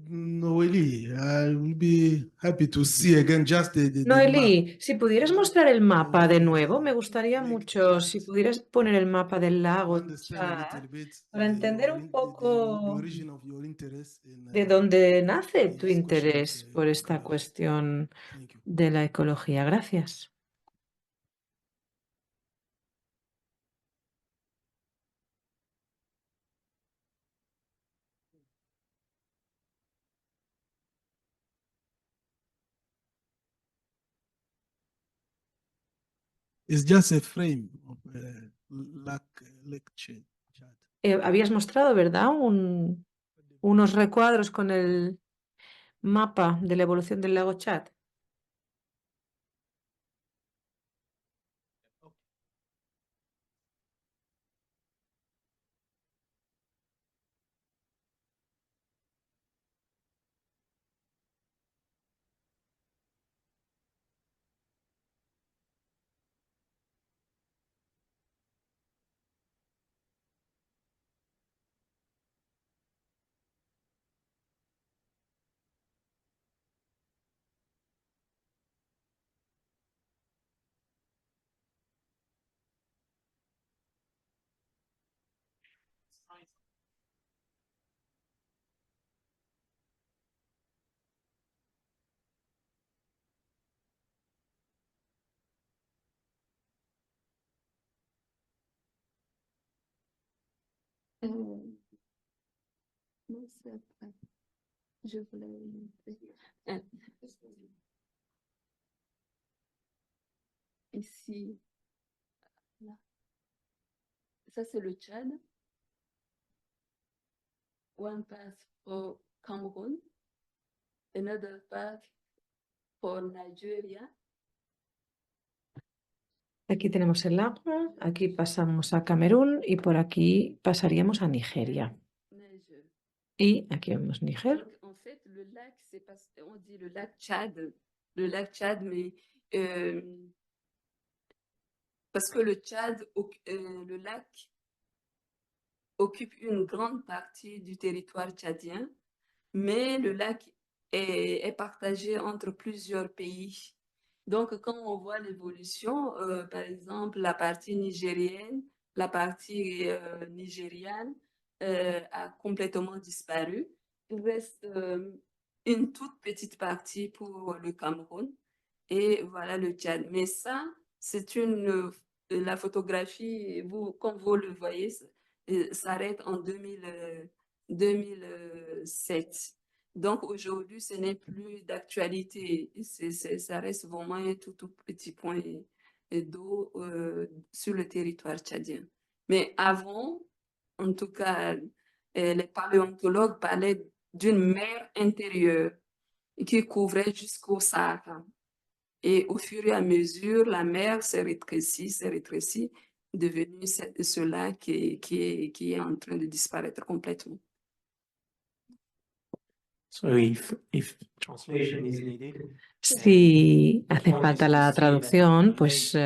Noeli, I will be happy to see again just the map. Noelí, si pudieras mostrar el mapa de nuevo, me gustaría mucho si pudieras poner el mapa del To lago understand a Chad little bit para entender un the poco origin of your interest de dónde nace in tu this question of interés por esta ecology. cuestión Thank you. de la ecología. Gracias. It's just a frame of Lake Chad. Habías mostrado, ¿verdad? Unos recuadros con el mapa de la evolución del lago Chad. Non, c'est après. Je voulais vous montrer. Ici, là. Ça, c'est le Tchad. One path for Cameroon. Another path for Nigeria. Aquí tenemos el lago, aquí pasamos a Camerún y por aquí pasaríamos a Nigeria. Niger. Y aquí vemos Níger. Donc, en fait, le lac, c'est parce qu'on dit le lac Tchad, mais parce que le lac occupe une grande partie du territoire tchadien, mais le lac est partagé entre plusieurs pays. Donc, quand on voit l'évolution, par exemple, la partie nigérienne, la partie nigériane a complètement disparu. Il reste une toute petite partie pour le Cameroun et voilà le Tchad. Mais ça, c'est la photographie, comme vous le voyez, s'arrête en 2007. Donc aujourd'hui, ce n'est plus d'actualité. Ça reste vraiment un tout petit point d'eau sur le territoire tchadien. Mais avant, en tout cas, les paléontologues parlaient d'une mer intérieure qui couvrait jusqu'au Sahara. Et au fur et à mesure, la mer s'est rétrécie, devenu ce lac qui est en train de disparaître complètement. So if translation is needed, Si hace falta la traducción, pues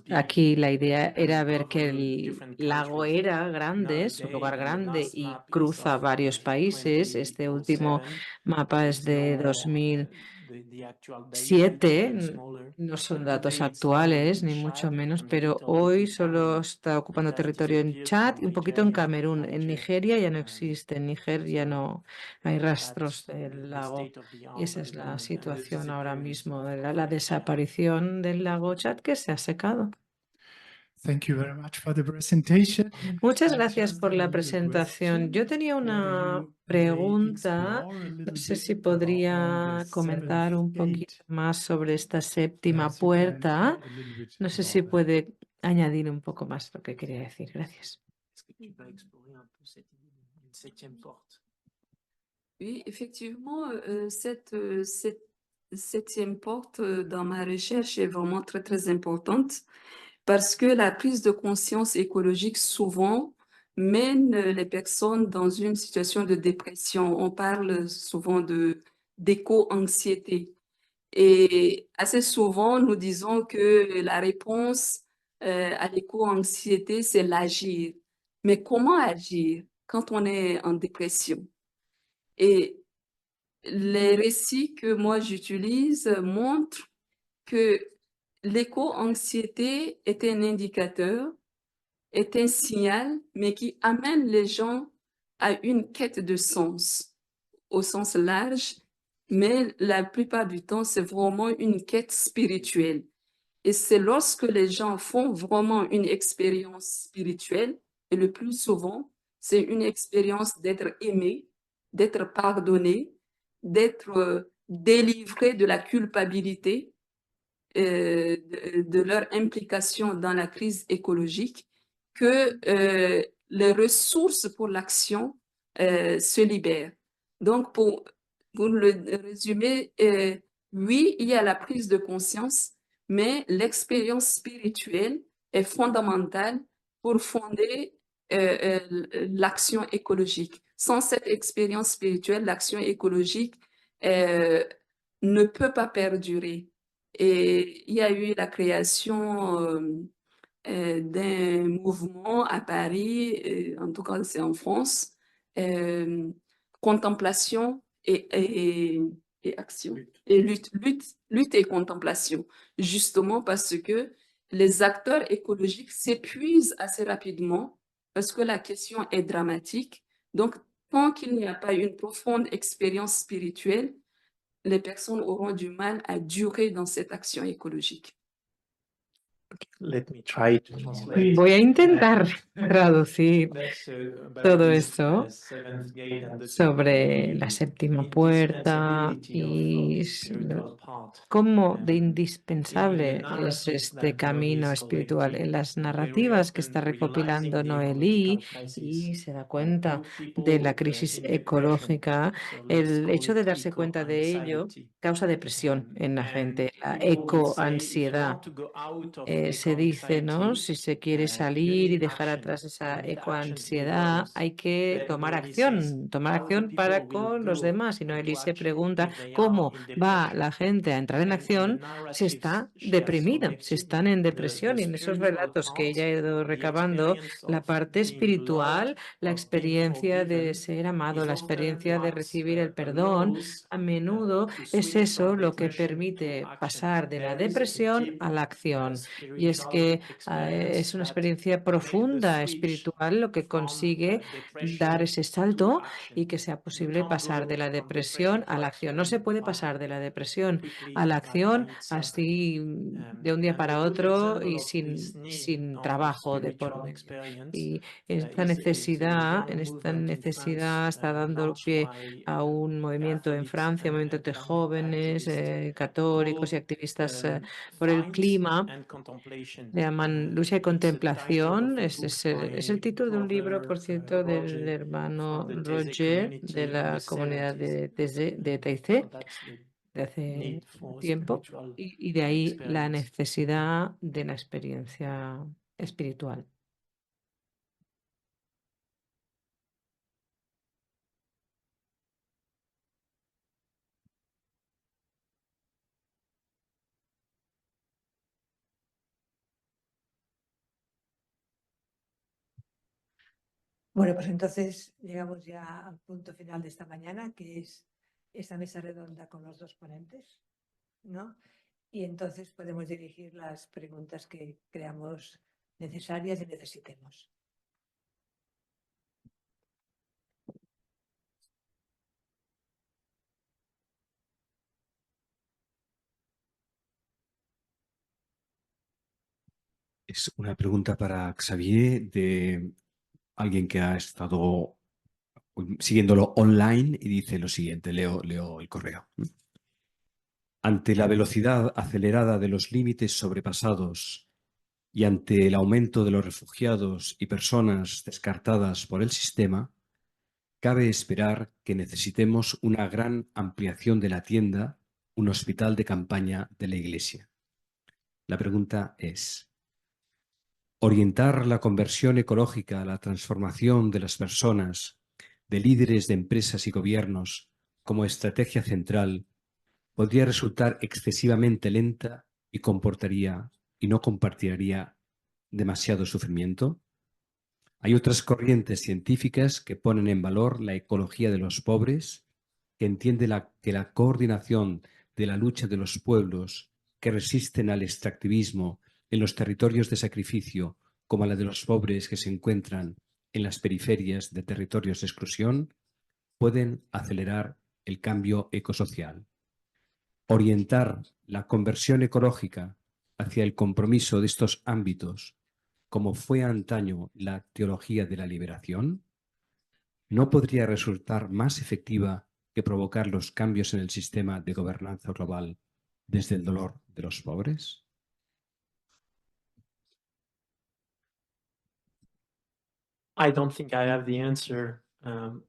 aquí la idea era ver que el lago era grande, es un lugar grande y cruza varios países. Este último mapa es de 2007, no son datos actuales, ni mucho menos, pero hoy solo está ocupando territorio en Chad y un poquito en Camerún. En Nigeria ya no existe, en Níger ya no hay rastros del lago. Y esa es la situación ahora mismo de la desaparición del lago Chad, que se ha secado. Thank you very much for the presentation. Muchas gracias por la presentación. Yo tenía una pregunta, no sé si podría comentar un poquito más sobre esta séptima puerta. No sé si puede añadir un poco más lo que quería decir. Gracias. Oui, effectivement, cette septième porte dans ma recherche est vraiment très importante parce que la prise de conscience écologique souvent mène les personnes dans une situation de dépression. On parle souvent d'éco-anxiété. Et assez souvent, nous disons que la réponse à l'éco-anxiété, c'est l'agir. Mais comment agir quand on est en dépression? Et les récits que moi j'utilise montrent que l'éco-anxiété est un indicateur, est un signal, mais qui amène les gens à une quête de sens au sens large, mais la plupart du temps, c'est vraiment une quête spirituelle. Et c'est lorsque les gens font vraiment une expérience spirituelle, et le plus souvent, c'est une expérience d'être aimé, d'être pardonné, d'être délivré de la culpabilité, de leur implication dans la crise écologique, que les ressources pour l'action se libèrent. Donc, pour le résumer, oui, il y a la prise de conscience, mais l'expérience spirituelle est fondamentale pour fonder l'action écologique. Sans cette expérience spirituelle, l'action écologique ne peut pas perdurer. Et il y a eu la création d'un mouvement à Paris, en tout cas c'est en France, contemplation et action, et lutte et contemplation, justement parce que les acteurs écologiques s'épuisent assez rapidement parce que la question est dramatique. Donc, tant qu'il n'y a pas une profonde expérience spirituelle, les personnes auront du mal à durer dans cette action écologique. Let me try to translate. Voy a intentar traducir todo eso sobre la séptima puerta y cómo de indispensable es este camino espiritual. En las narrativas que está recopilando Noelí y se da cuenta de la crisis ecológica, el hecho de darse cuenta de ello causa depresión en la gente, la ecoansiedad. Se dice, ¿no? Si se quiere salir y dejar atrás esa ecoansiedad, hay que tomar acción para con los demás. Y Noelí se pregunta cómo va la gente a entrar en acción si está deprimida, si están en depresión. Y en esos relatos que ella ha ido recabando, la parte espiritual, la experiencia de ser amado, la experiencia de recibir el perdón, a menudo es eso lo que permite pasar de la depresión a la acción. Y es que es una experiencia profunda, espiritual, lo que consigue dar ese salto y que sea posible pasar de la depresión a la acción. No se puede pasar de la depresión a la acción así de un día para otro y sin trabajo de por medio. Y en esta necesidad está dando pie a un movimiento en Francia, un movimiento de jóvenes católicos y activistas por el clima. Le llaman Lucha y Contemplación. Es el título de un libro, por cierto, del hermano Roger de la comunidad de TIC de hace tiempo. Y de ahí la necesidad de la experiencia espiritual. Bueno, pues entonces llegamos ya al punto final de esta mañana, que es esta mesa redonda con los dos ponentes, ¿no? Y entonces podemos dirigir las preguntas que creamos necesarias y necesitemos. Es una pregunta para Xavier de alguien que ha estado siguiéndolo online y dice lo siguiente, leo el correo. Ante la velocidad acelerada de los límites sobrepasados y ante el aumento de los refugiados y personas descartadas por el sistema, cabe esperar que necesitemos una gran ampliación de la tienda, un hospital de campaña de la Iglesia. La pregunta es: orientar la conversión ecológica a la transformación de las personas, de líderes de empresas y gobiernos como estrategia central, podría resultar excesivamente lenta y no compartiría demasiado sufrimiento. Hay otras corrientes científicas que ponen en valor la ecología de los pobres que entiende que la coordinación de la lucha de los pueblos que resisten al extractivismo en los territorios de sacrificio, como la de los pobres que se encuentran en las periferias de territorios de exclusión, pueden acelerar el cambio ecosocial. Orientar la conversión ecológica hacia el compromiso de estos ámbitos, como fue antaño la teología de la liberación, ¿no podría resultar más efectiva que provocar los cambios en el sistema de gobernanza global desde el dolor de los pobres? I don't think I have the answer,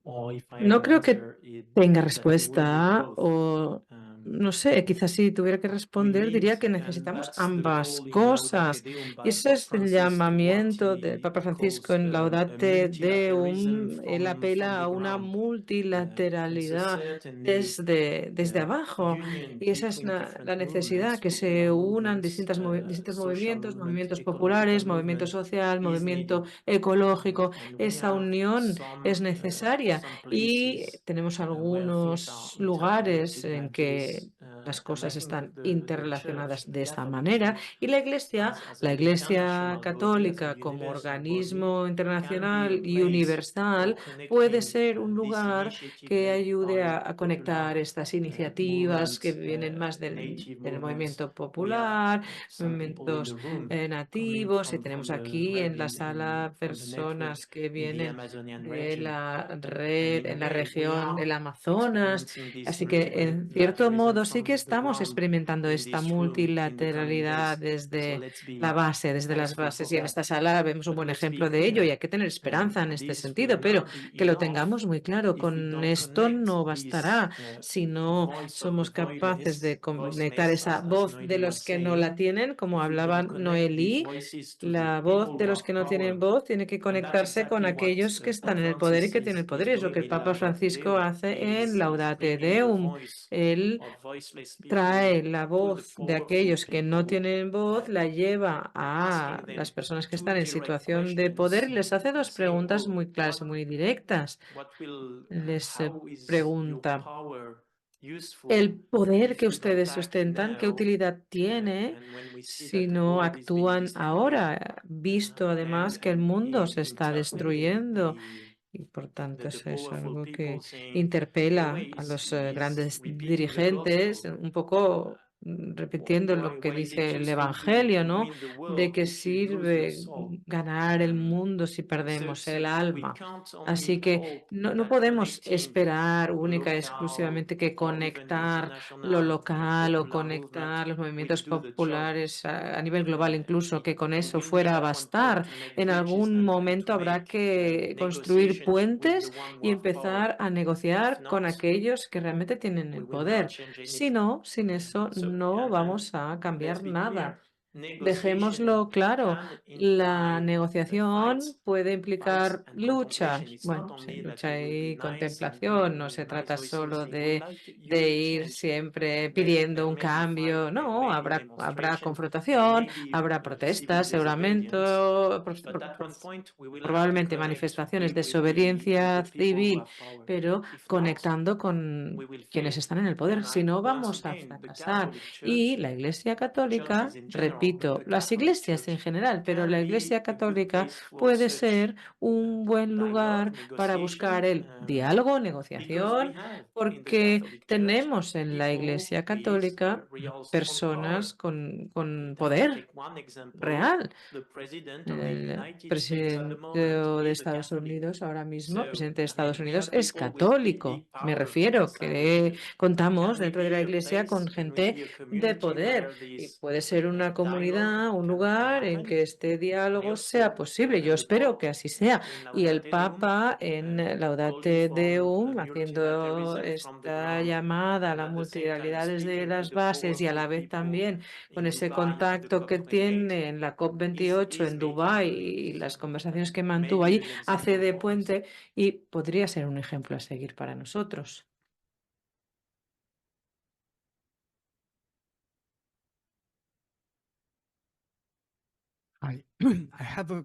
or if I have No an creo que answer, tenga that we will do respuesta both. o no sé, quizás si tuviera que responder diría que necesitamos ambas cosas. Y ese es el llamamiento del Papa Francisco en Laudate Deum. Él apela a una multilateralidad desde abajo. Y esa es la necesidad, que se unan distintos movimientos, movimientos populares, movimiento social, movimiento ecológico. Esa unión es necesaria y tenemos algunos lugares en que las cosas están interrelacionadas de esta manera y la Iglesia Católica como organismo internacional y universal puede ser un lugar que ayude a conectar estas iniciativas que vienen más del movimiento popular, movimientos nativos, y tenemos aquí en la sala personas que vienen de la red en la región del Amazonas. Así que, en cierto modo, sí que estamos experimentando esta multilateralidad desde la base, desde las bases. Y en esta sala vemos un buen ejemplo de ello y hay que tener esperanza en este sentido, pero que lo tengamos muy claro, con esto no bastará si no somos capaces de conectar esa voz de los que no la tienen, como hablaba Noelí. La voz de los que no tienen voz tiene que conectarse con aquellos que están en el poder y que tienen el poder. Y es lo que el Papa Francisco hace en Laudate Deum. Él trae la voz de aquellos que no tienen voz, la lleva a las personas que están en situación de poder y les hace dos preguntas muy claras y muy directas. Les pregunta: ¿el poder que ustedes ostentan, qué utilidad tiene si no actúan ahora? Visto además que el mundo se está destruyendo. Y por tanto, eso es algo que interpela a los grandes dirigentes, un poco repitiendo lo que dice el Evangelio, ¿no? ¿De qué sirve ganar el mundo si perdemos el alma? Así que no podemos esperar única y exclusivamente que conectar lo local o conectar los movimientos populares a nivel global, incluso que con eso fuera a bastar. En algún momento habrá que construir puentes y empezar a negociar con aquellos que realmente tienen el poder. Si no, sin eso no vamos a cambiar nada. Dejémoslo claro, la negociación puede implicar luchas. Bueno, sí, lucha y contemplación. No se trata solo de ir siempre pidiendo un cambio. No, habrá confrontación, habrá protestas, seguramente, probablemente manifestaciones de desobediencia civil, pero conectando con quienes están en el poder. Si no, vamos a fracasar. Y la Iglesia Católica, repito, las iglesias en general, pero la Iglesia Católica puede ser un buen lugar para buscar el diálogo, negociación, porque tenemos en la Iglesia Católica personas con poder real. El presidente de Estados Unidos ahora mismo, el presidente de Estados Unidos es católico. Me refiero que contamos dentro de la Iglesia con gente de poder y puede ser una comunidad, un lugar en que este diálogo sea posible. Yo espero que así sea. Y el Papa en Laudate Deum, haciendo esta llamada a la multilateralidad desde las bases y a la vez también con ese contacto que tiene en la COP28 en Dubái y las conversaciones que mantuvo allí, hace de puente y podría ser un ejemplo a seguir para nosotros. Hi. I have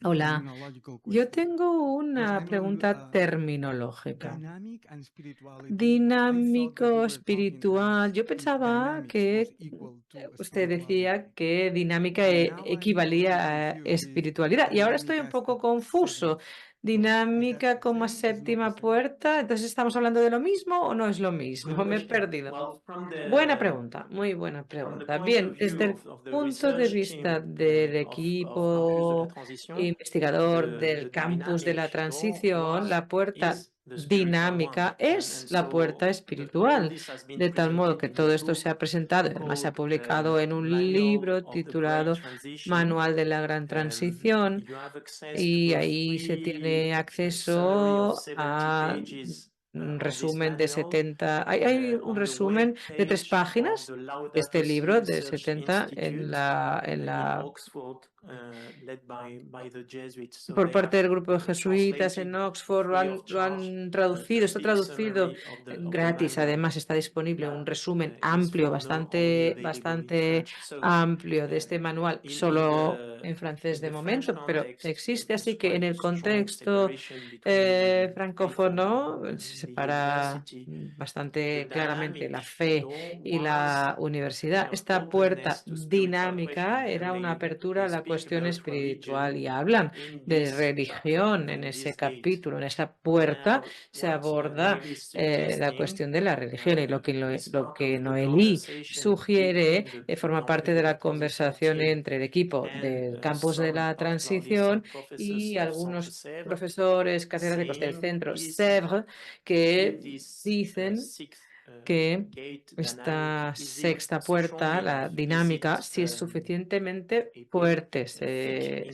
Hola. terminological Yo question. tengo Because una I'm pregunta terminológica. dynamic and spirituality. I thought Dinámico, that you were talking espiritual. Yo if pensaba dynamics was que equal to usted spirituality. decía que dinámica And now I'm equivalía totally a confused with espiritualidad. Y ahora estoy un dynamic as poco a confuso. segment. So, is that Dinámica the como same? Is not the séptima same? puerta. Entonces, ¿estamos hablando de lo mismo o no es lo mismo? Good Me he question. perdido. Well, from Buena the pregunta, muy buena from the pregunta. point Bien, of view desde el of the punto de research vista team del of Campus de la equipo Transition, investigador the del campus de la dynamic door transición, la puerta is the spiritual dinámica one. es la puerta All espiritual, this has been de tal modo presented que in todo a esto se ha book presentado, además se ha called publicado en un Manual libro of the Great titulado Transition. Manual de la Gran Transición, You have access y to a ahí se free tiene summary of acceso 70 a pages un of this resumen de manual 70, hay un on the resumen de 3 webpage of páginas the de Laudato este Si libro de Research 70 en Institute in la Oxford, led by the Jesuits. So por they parte have del grupo de jesuitas en translated Oxford, free of lo charge han a traducido, está big traducido summary of the gratis, manual además está disponible un that resumen is amplio, for now only available in bastante French. So amplio de este manual, solo en francés in de the French momento, pero context, existe, there's así que en quite el strong contexto separation between faith francófono and se the separa university. bastante The claramente la dynamic fe door y was la universidad. Esta puerta dinámica era una apertura a la cuestión espiritual y hablan de religión en ese capítulo, en esa puerta se aborda la cuestión de la religión y lo que Noelí sugiere forma parte de la conversación entre el equipo del campus de la transición y algunos profesores catedráticos del centro Sèvres que dicen que esta sexta puerta, la dinámica, si es suficientemente fuerte, se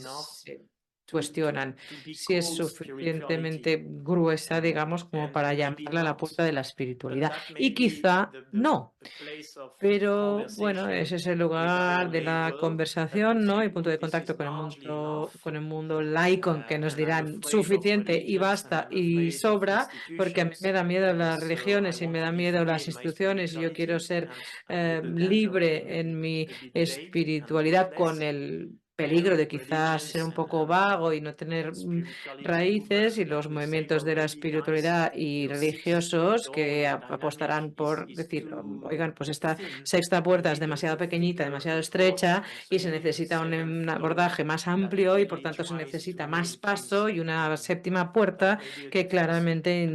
cuestionan si es suficientemente gruesa, digamos, como para llamarla la puerta de la espiritualidad. Y quizá no. Pero bueno, ese es el lugar de la conversación, ¿no? Y punto de contacto con el mundo laico, que nos dirán suficiente y basta y sobra, porque a mí me da miedo las religiones y me da miedo las instituciones y yo quiero ser libre en mi espiritualidad con el peligro de quizás ser un poco vago y no tener raíces, y los movimientos de la espiritualidad y religiosos que apostarán por decir, oigan, pues esta sexta puerta es demasiado pequeñita, demasiado estrecha y se necesita un abordaje más amplio y por tanto se necesita más paso y una séptima puerta que claramente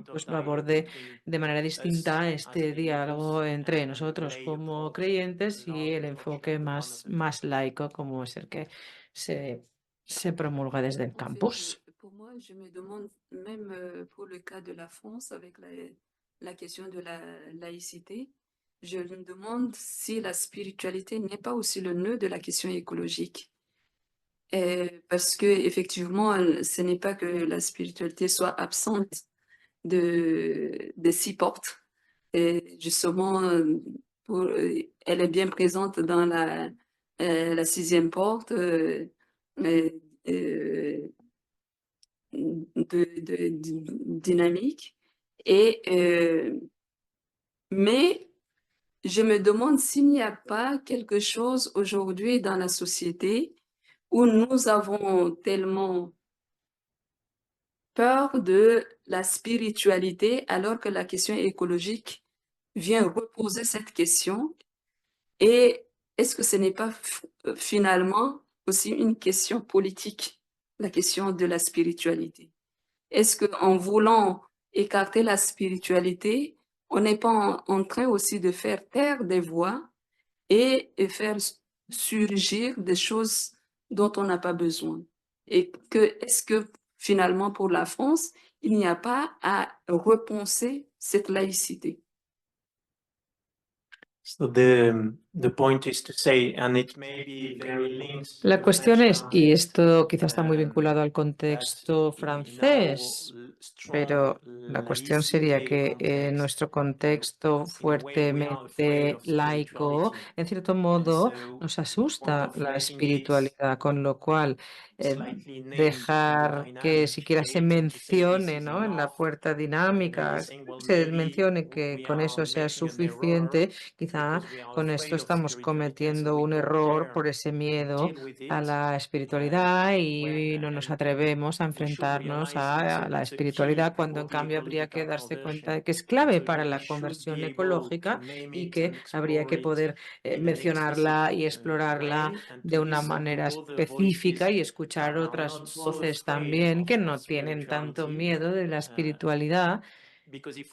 pues, lo aborde de manera distinta este diálogo entre nosotros como creyentes y el enfoque más laico como es el que se promulga desde el En fait, campus. pour moi, je me demande, même pour le cas de la France, avec la question de la laïcité, je me demande si la spiritualité n'est pas aussi le nœud de la question écologique. Parce que effectivement, ce n'est pas que la spiritualité soit absente des 6 portes. Et justement, elle est bien présente dans la 6e porte de dynamique. Mais je me demande s'il n'y a pas quelque chose aujourd'hui dans la société où nous avons tellement peur de la spiritualité alors que la question écologique vient reposer cette question. Et est-ce que ce n'est pas finalement aussi une question politique, la question de la spiritualité? Est-ce qu'en voulant écarter la spiritualité, on n'est pas en train aussi de faire taire des voix et faire surgir des choses dont on n'a pas besoin? Et est-ce que finalement pour la France, il n'y a pas à repenser cette laïcité? So the point is to say, and it may be very linked to La the cuestión French es, y context, esto quizás está muy vinculado al contexto francés, Pero la cuestión sería que en nuestro contexto fuertemente laico, en cierto modo, nos asusta la espiritualidad, con lo cual dejar que siquiera se mencione, ¿no?, en la puerta dinámica, se mencione que con eso sea suficiente, quizá con esto estamos cometiendo un error por ese miedo a la espiritualidad y no nos atrevemos a enfrentarnos a la espiritualidad, cuando en cambio habría que darse cuenta de que es clave para la conversión ecológica y que habría que poder mencionarla y explorarla de una manera específica y escuchar otras voces también que no tienen tanto miedo de la espiritualidad,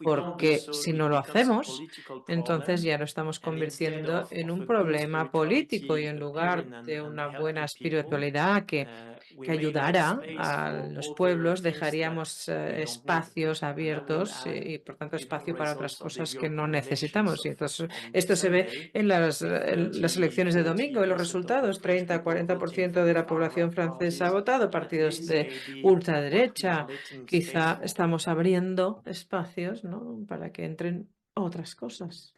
porque si no lo hacemos, entonces ya lo estamos convirtiendo en un problema político y en lugar de una buena espiritualidad que ayudara a los pueblos, dejaríamos espacios abiertos y, por tanto, espacio para otras cosas que no necesitamos. Y entonces esto se ve en las elecciones de domingo, en los resultados. 30-40% de la población francesa ha votado partidos de ultraderecha. Quizá estamos abriendo espacios, ¿no?, para que entren otras cosas.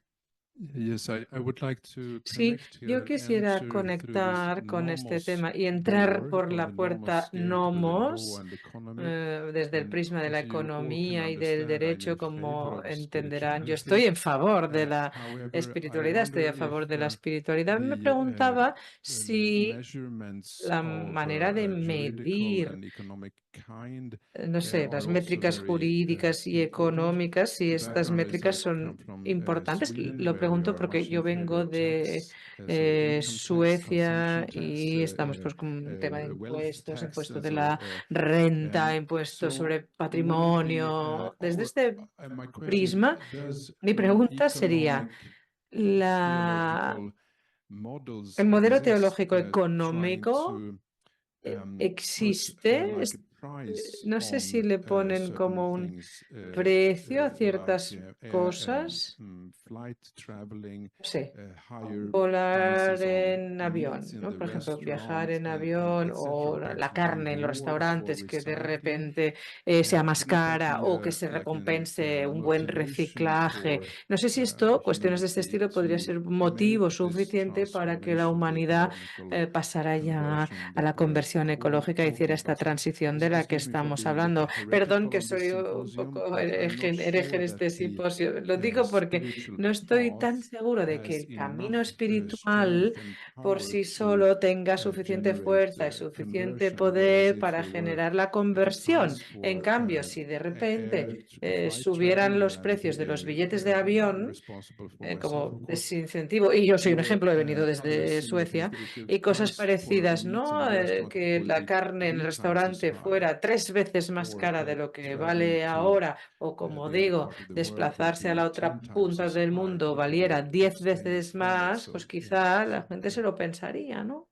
Yes, I would like to Sí, connect yo here, quisiera enter through this conectar con este nomos tema y entrar door, por or la the puerta nomos gate with the law nomos and economy. desde el And prisma de la as you all can economía y del understand, I'm derecho, in favor como of entenderán. Yo spirituality. estoy en favor de la However, I espiritualidad, estoy wonder a favor if de la espiritualidad. Me the preguntaba si measurements la of manera de juridical medir, and economic kind no sé, las are also métricas very jurídicas y important. económicas, si The estas background is métricas I come son from importantes. Sweden, Lo where we pregunto are porque much yo in favor vengo of de tax, so income tax, Suecia consumption tax, y estamos pues con un tema de wealth impuestos, tax, impuesto de so la renta, and impuestos so sobre would it be patrimonio. Desde este my question prisma, is, does mi pregunta sería, economic la, theological models ¿el modelo exist teológico trying económico to put existe? like a price No sé si on le ponen certain como un things precio a like ciertas cosas. flight traveling, Sí, higher volar prices on en meats avión, in ¿no? the Por ejemplo, viajar restaurants en and avión etc. o But la being carne en los rewarded for restaurantes que de recycling. repente sea más Wouldn't that cara be o que se like recompense a un buen motivation reciclaje. for No sé si esto, cuestiones de este humanity estilo, podría to ser motivo make this suficiente para que la transformation to humanidad ecological pasara ya conversion a that la we are conversión ecológica y hiciera talking esta about? transición de la que Excuse me for estamos being a hablando. little Perdón heretical que on this soy un symposium, poco but I'm not hereje en sure that este the simposio. Lo digo porque spiritual no estoy tan path seguro de que has el camino enough espiritual strength and por power sí to solo tenga suficiente generate fuerza y suficiente conversion, whereas poder if para there were generar la a conversión. price En for cambio, si de repente flight subieran travel los and precios de los billetes de avión, responsible for myself, como of course, desincentivo, y yo soy un or ejemplo, he venido other desde similar things, Suecia, but if the y cosas price for parecidas, meat in ¿no? the restaurant Que would la be carne en el 3 times as restaurante high, fuera 3 veces más or cara de lo que traveling vale to ahora, o como the other digo, part of the world would desplazarse a be la 10 otra times punta as del high. mundo It would valiera be 10 extremely veces hard. más, So pues yeah, quizá la gente se lo pensaría, ¿no?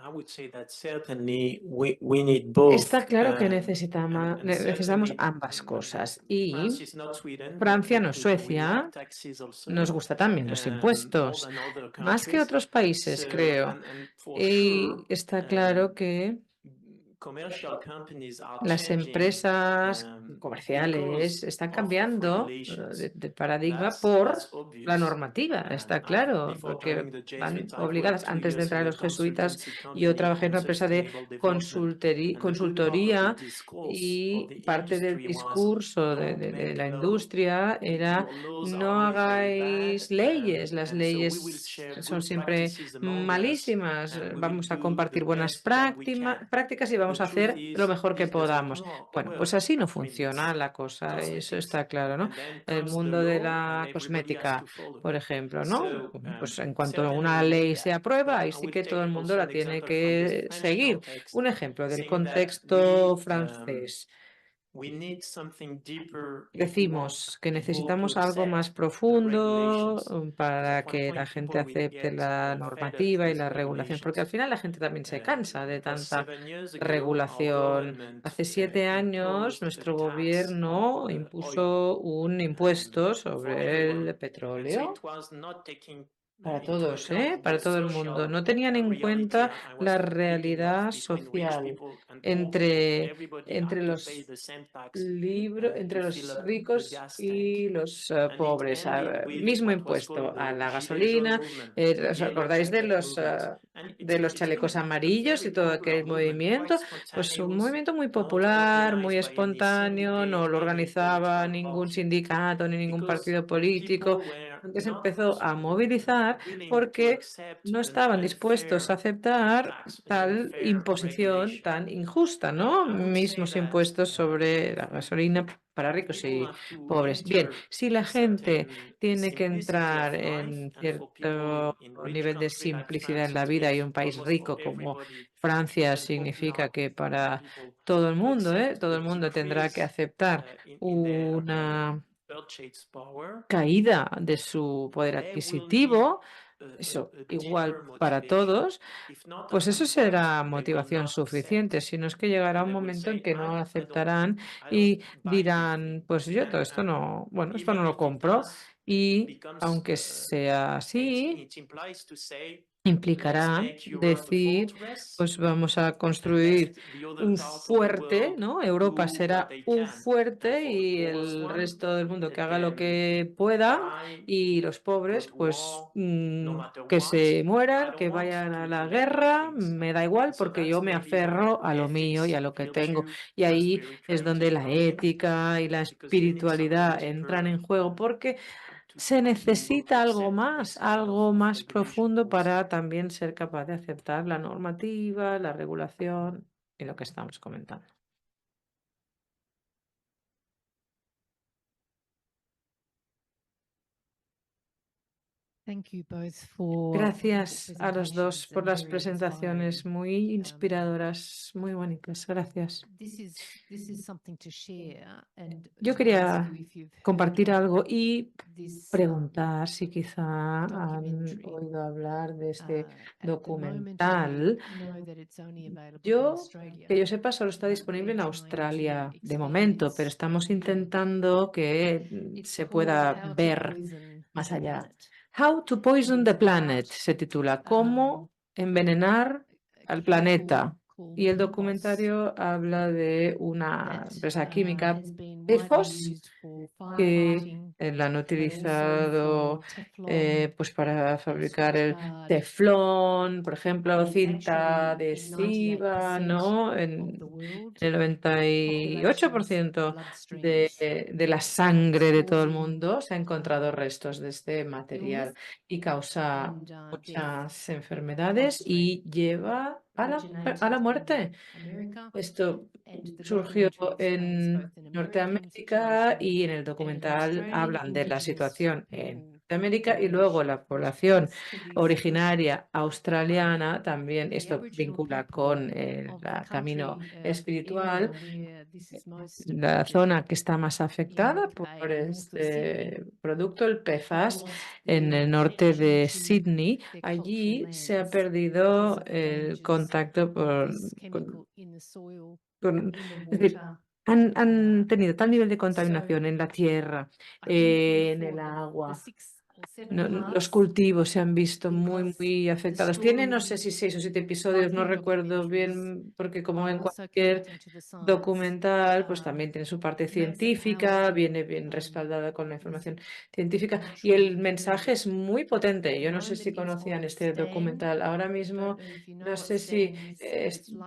I would say that certainly we need both. Está claro que and necesitamos certainly ambas cosas. Y France is not Sweden. Francia no es We Suecia, like taxes also, nos gusta también los more impuestos, than other más que countries. otros países, So, creo. and for Y sure, está claro que commercial companies are las changing empresas comerciales because están of cambiando regulations. de paradigma That's por obvious. la normativa, está claro, Before porque joining the van Jesuits, I obligadas. worked 2 Antes de years entrar a in a los jesuitas, consultancy yo company trabajé en on una empresa de sustainable development. And the good part of the consultoría discourse of y the parte del industry was, discurso don't de make la law. industria era Your laws are no always very hagáis bad, leyes, las and so we will leyes share son good siempre practices among us, malísimas, and we will vamos a do compartir the buenas best job we can. prácticas y vamos The a truth hacer lo is, mejor que this doesn't podamos. Bueno, pues work. así no I mean, funciona it's la cosa, eso cosmetics. está claro, ¿no? And then El comes the mundo de law, and la everybody has cosmética, to follow. por ejemplo, ¿no? So, Pues en cuanto certainly una we need ley se that. aprueba, But ahí I sí will que todo el take mundo also an la tiene example from this que French seguir. context, Un ejemplo del saying that contexto francés. we need something deeper if we want Decimos que people to necesitamos algo más accept profundo regulations. para Because at one que la point gente people will acepte get la fed up normativa y with la regulación, porque al regulations. final la gente también se cansa de Because tanta 7 years ago, our regulación. government Hace 7 años imposed a nuestro tax gobierno on oil. impuso un impuesto For sobre everyone. el And so petróleo it was not taking para todos, para todo el mundo. No tenían en cuenta la realidad social entre los entre los ricos y los pobres. Mismo impuesto a la gasolina. ¿Os acordáis de los chalecos amarillos y todo aquel movimiento? Pues un movimiento muy popular, muy espontáneo, no lo organizaba ningún sindicato ni ningún partido político. Que se empezó a movilizar porque no estaban dispuestos a aceptar tal imposición tan injusta, ¿no? Mismos impuestos sobre la gasolina para ricos y pobres. Bien, si la gente tiene que entrar en cierto nivel de simplicidad en la vida y un país rico como Francia significa que para todo el mundo, todo el mundo tendrá que aceptar una caída de su poder adquisitivo, eso igual para todos, pues eso será motivación suficiente. Si no es que llegará un momento en que no aceptarán y dirán, pues yo todo esto no, bueno, esto no lo compro. Y aunque sea así, implicará decir, pues vamos a construir un fuerte, ¿no? Europa será un fuerte y el resto del mundo que haga lo que pueda y los pobres, pues que se mueran, que vayan a la guerra, me da igual porque yo me aferro a lo mío y a lo que tengo. Y ahí es donde la ética y la espiritualidad entran en juego porque se necesita algo más profundo para también ser capaz de aceptar la normativa, la regulación y lo que estamos comentando. Gracias a los dos por las presentaciones muy inspiradoras, muy bonitas. Gracias. Yo quería compartir algo y preguntar si quizá han oído hablar de este documental. Que yo sepa, solo está disponible en Australia de momento, pero estamos intentando que se pueda ver más allá. How to Poison the Planet se titula, ¿Cómo envenenar al planeta? Y el documentario habla de una empresa química, PFOS, que la han utilizado pues para fabricar el teflón, por ejemplo, cinta adhesiva, ¿no? En el 98% de la sangre de todo el mundo se ha encontrado restos de este material y causa muchas enfermedades y lleva a la muerte. Esto surgió en Norteamérica y en el documental hablan de la situación en Norteamérica y luego la población originaria australiana, también esto vincula con el camino espiritual, la zona que está más afectada por este producto, el PFAS, en el norte de Sydney. Allí se ha perdido el contacto es decir, han tenido tal nivel de contaminación en la tierra, en el agua. Los cultivos se han visto muy afectados. Tiene, no sé si 6 o 7 episodios, no recuerdo bien, porque como en cualquier documental, pues también tiene su parte científica, viene bien respaldada con la información científica y el mensaje es muy potente. Yo no sé si conocían este documental. Ahora mismo no sé si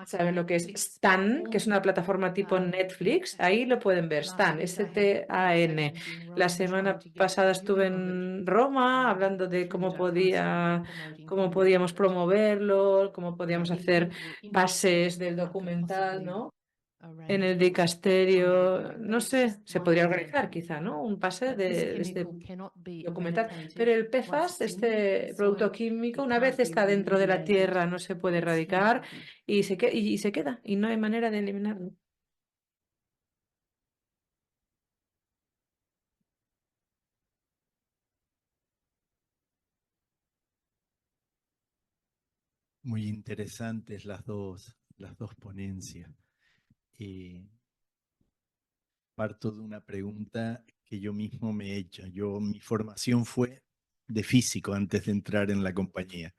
saben lo que es Stan, que es una plataforma tipo Netflix. Ahí lo pueden ver, Stan, S-T-A-N. La semana pasada estuve en Roma hablando de cómo podíamos promoverlo, cómo podíamos hacer bases del documental, ¿no? En el dicasterio, no sé, se podría organizar quizá, ¿no? Un pase de este documental. Pero el PFAS, este producto químico, una vez está dentro de la tierra, no se puede erradicar y se queda y no hay manera de eliminarlo. Muy interesantes las dos ponencias. Parto de una pregunta que yo mismo me he hecho. Mi formación fue de físico antes de entrar en la compañía.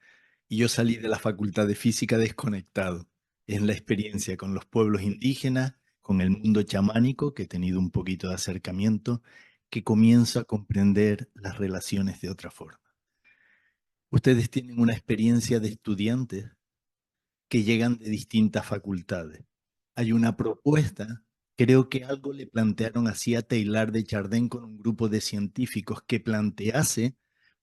Y yo salí de la facultad de física desconectado. Es la experiencia con los pueblos indígenas, con el mundo chamánico, que he tenido un poquito de acercamiento, que comienzo a comprender las relaciones de otra forma. Ustedes tienen una experiencia de estudiantes que llegan de distintas facultades. Hay una propuesta, creo que algo le plantearon así a Teilhard de Chardin con un grupo de científicos que plantease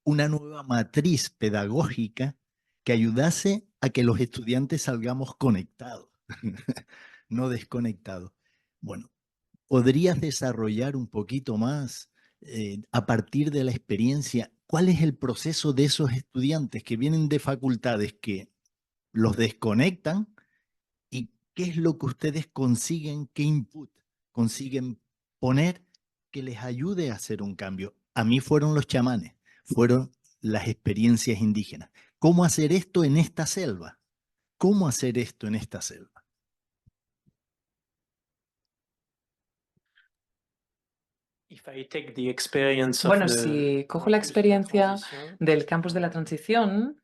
una nueva matriz pedagógica que ayudase a que los estudiantes salgamos conectados, no desconectados. Bueno, ¿podrías desarrollar un poquito más a partir de la experiencia? ¿Cuál es el proceso de esos estudiantes que vienen de facultades que los desconectan y qué es lo que ustedes consiguen, qué input consiguen poner que les ayude a hacer un cambio? A mí fueron los chamanes, fueron las experiencias indígenas. ¿Cómo hacer esto en esta selva? ¿Cómo hacer esto en esta selva? Bueno, si cojo la experiencia del campus de la transición,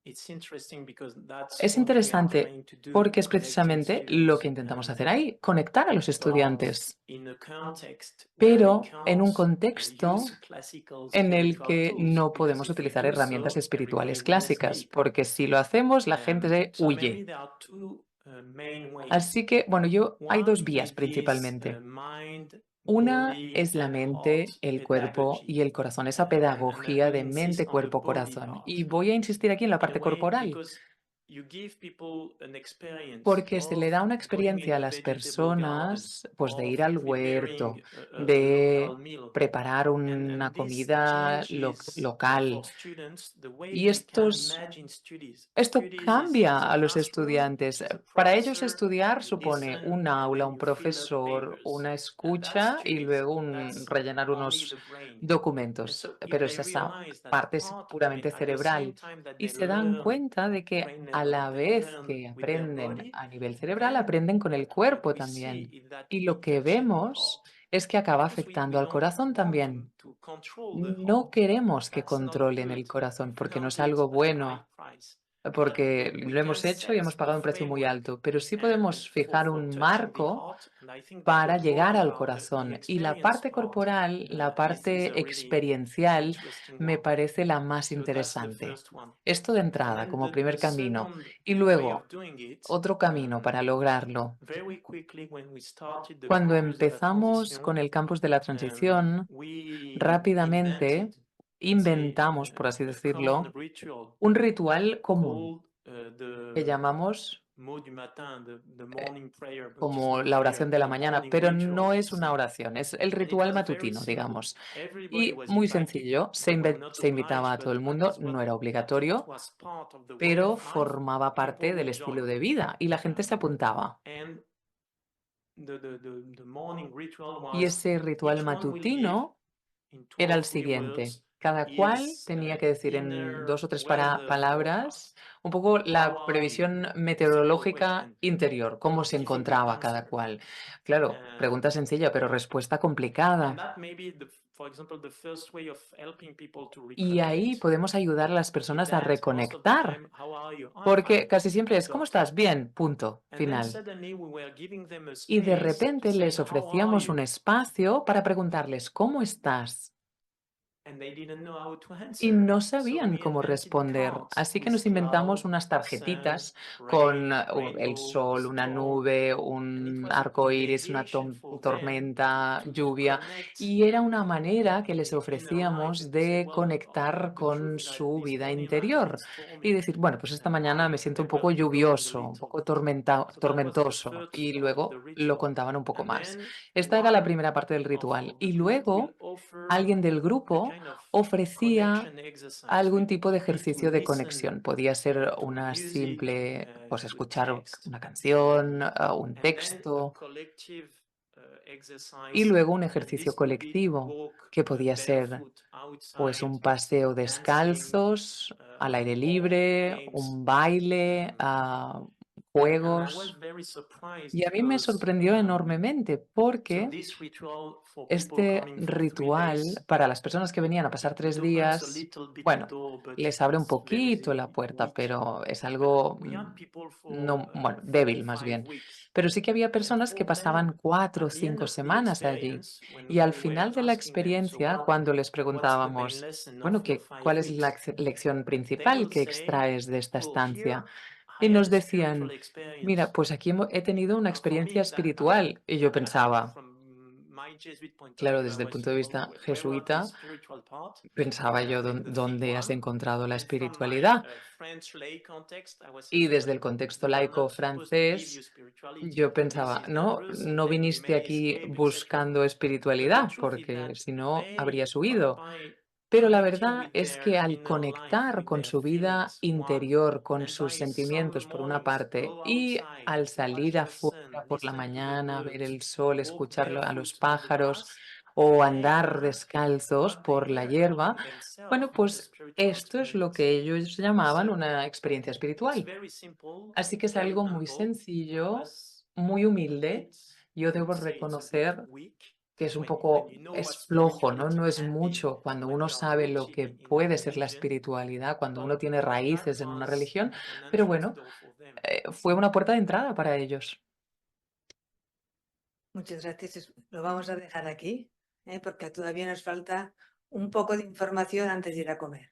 es interesante porque es precisamente lo que intentamos hacer ahí, conectar a los estudiantes, pero en un contexto en el que no podemos utilizar herramientas espirituales clásicas, porque si lo hacemos, la gente huye. Así que, bueno, hay dos vías principalmente. Una es la mente, el cuerpo y el corazón, esa pedagogía de mente, cuerpo, corazón. Y voy a insistir aquí en la parte corporal, porque se le da una experiencia a las personas, pues de ir al huerto, de preparar una comida local. Y esto cambia a los estudiantes. Para ellos estudiar supone un aula, un profesor, una escucha y luego rellenar unos documentos. Pero esa parte es puramente cerebral. Y se dan cuenta de que a la vez que aprenden a nivel cerebral, aprenden con el cuerpo también. Y lo que vemos es que acaba afectando al corazón también. No queremos que controlen el corazón porque no es algo bueno, porque lo hemos hecho y hemos pagado un precio muy alto, pero sí podemos fijar un marco para llegar al corazón. Y la parte corporal, la parte experiencial, me parece la más interesante. Esto de entrada, como primer camino. Y luego, otro camino para lograrlo. Cuando empezamos con el campus de la transición, rápidamente inventamos, por así decirlo, un ritual común que llamamos como la oración de la mañana, pero no es una oración, es el ritual matutino, digamos. Y muy sencillo, se invitaba a todo el mundo, no era obligatorio, pero formaba parte del estilo de vida y la gente se apuntaba. Y ese ritual matutino era el siguiente. Cada cual tenía que decir en 2 o 3 palabras un poco la previsión meteorológica interior, cómo se encontraba cada cual. Claro, pregunta sencilla, pero respuesta complicada. Y ahí podemos ayudar a las personas a reconectar, porque casi siempre es, ¿cómo estás? Bien, punto, final. Y de repente les ofrecíamos un espacio para preguntarles, ¿cómo estás? Y no sabían cómo responder, así que nos inventamos unas tarjetitas con el sol, una nube, un arco iris, una tormenta, lluvia, y era una manera que les ofrecíamos de conectar con su vida interior y decir, bueno, pues esta mañana me siento un poco lluvioso, un poco tormentoso, y luego lo contaban un poco más. Esta era la primera parte del ritual, y luego alguien del grupo ofrecía algún tipo de ejercicio de conexión. Podía ser una simple, pues escuchar una canción, un texto, y luego un ejercicio colectivo que podía ser pues un paseo descalzos al aire libre, un baile, juegos. Y a mí me sorprendió enormemente porque este ritual para las personas que venían a pasar 3 días, bueno, les abre un poquito la puerta, pero es algo no, bueno, débil más bien. Pero sí que había personas que pasaban 4 o 5 semanas allí. Y al final de la experiencia, cuando les preguntábamos, bueno, ¿cuál es la lección principal que extraes de esta estancia? Y nos decían, mira, pues aquí he tenido una experiencia espiritual. Y yo pensaba, claro, desde el punto de vista jesuita, pensaba yo, ¿dónde has encontrado la espiritualidad? Y desde el contexto laico francés, yo pensaba, no viniste aquí buscando espiritualidad, porque si no, habrías huido. Pero la verdad es que al conectar con su vida interior, con sus sentimientos por una parte, y al salir afuera por la mañana, ver el sol, escuchar a los pájaros o andar descalzos por la hierba, bueno, pues esto es lo que ellos llamaban una experiencia espiritual. Así que es algo muy sencillo, muy humilde. Yo debo reconocer que es un poco, es flojo, ¿no? No es mucho cuando uno sabe lo que puede ser la espiritualidad, cuando uno tiene raíces en una religión, pero bueno, fue una puerta de entrada para ellos. Muchas gracias. Lo vamos a dejar aquí, porque todavía nos falta un poco de información antes de ir a comer.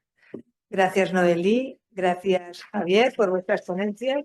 Gracias, Noelí. Gracias, Javier, por vuestras ponencias.